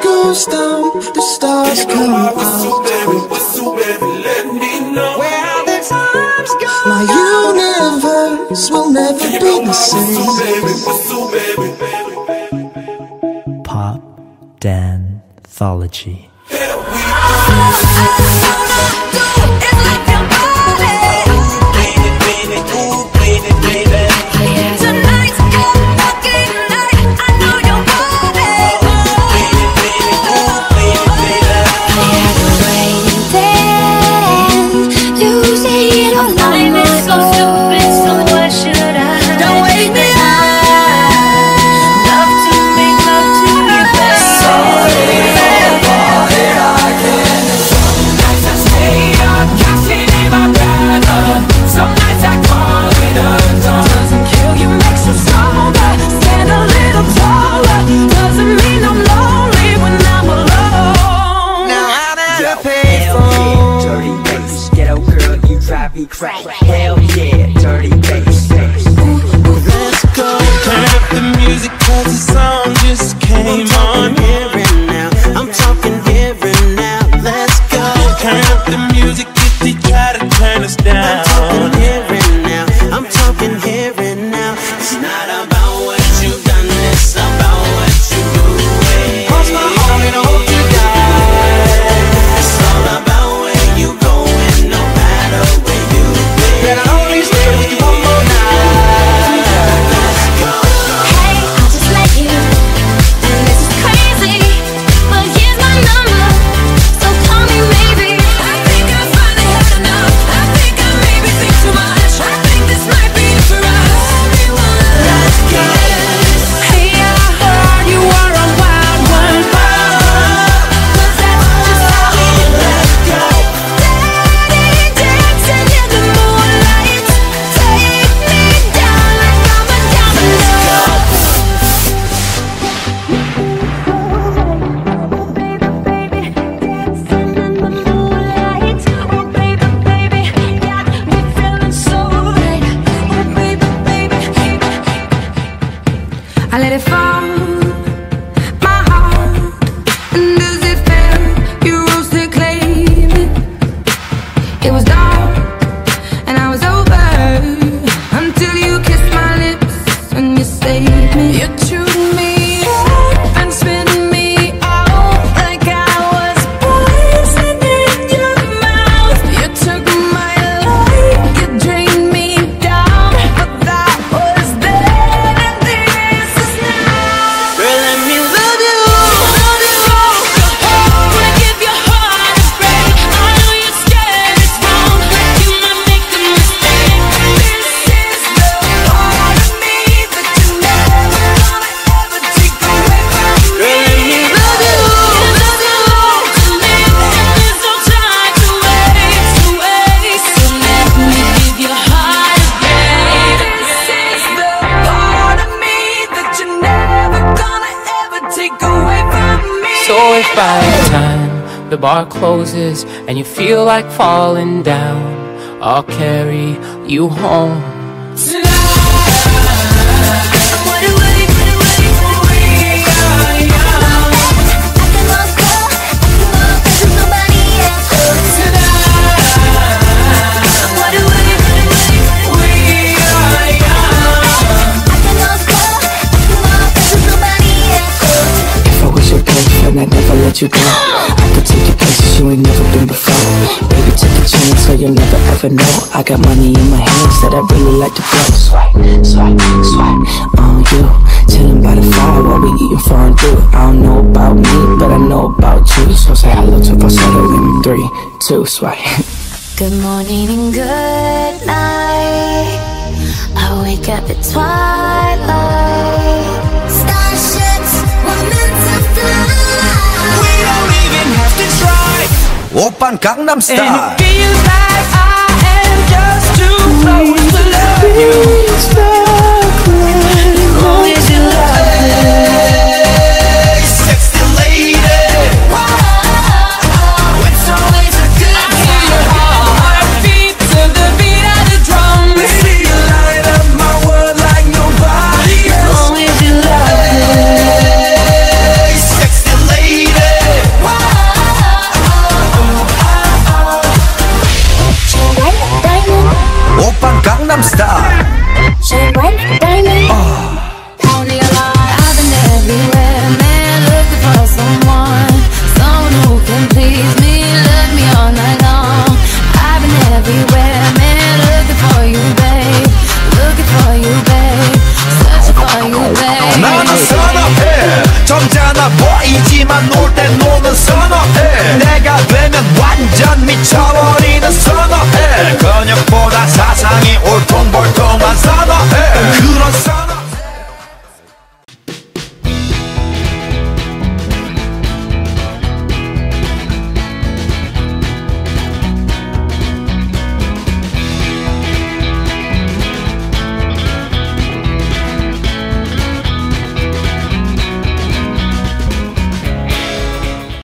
goes down, the stars come out. Where are the times gone? My universe will never be the same. Pop Danthology. Crack. Hell yeah, dirty bass. Let's go. Turn up the music 'cause the song just came on. Here and now, I'm talking here and now. Let's go. Turn up the music if they try to turn us down. I'm talking here and now, I'm talking here and now. It's not about what you've done, it's about what you do. Cross my heart and I hope you die. It's all about where you going, no matter where you been. And I only stay with you one more night. Let's go. Hey, I just met you, and this is crazy, but here's my number, so call me maybe. I think I finally had enough. I think I maybe think too much. I think this might be it for us. Let's go. Hey, I heard you were a wild one, 'cause that's just how we Let's go. Daddy dancing in the moonlight. Take me down like I'm a domino. I let it fall, my heart, and as it fell, you rose to claim it. It was dark, and I was over, until you kissed my lips and you saved me. You chewed me up and spit me out like I was poison in your mouth. You took my life, you drained me down, but that was then and this is now. Girl, let me love you. Wanna give your heart a break. I know you're scared it's wrong, but you might make a mistake. This is the part of me that you never gonna ever take away from me. Girl, let me love you. There's no hope to live, and there's no time to waste. So let me give your heart a break. This is the part of me that you're never gonna ever take away from me. So if by the time the bar closes and you feel like falling down, I'll carry you home. If I was your girlfriend, I'd never let you go. I could take you places you ain't never been before. Baby, take a chance so you'll never ever know. I got money in my hands that I really like to blow. Swipe, swipe, swipe on you. Chilling by the fire while we eating fondue. I don't know about me, but I know about you. So say hello to falsetto in 3, 2, swipe. Good morning and good night. I wake up at twilight. Starships were meant to fly. We don't even have to try. 오빤 강남스타일. And it feels like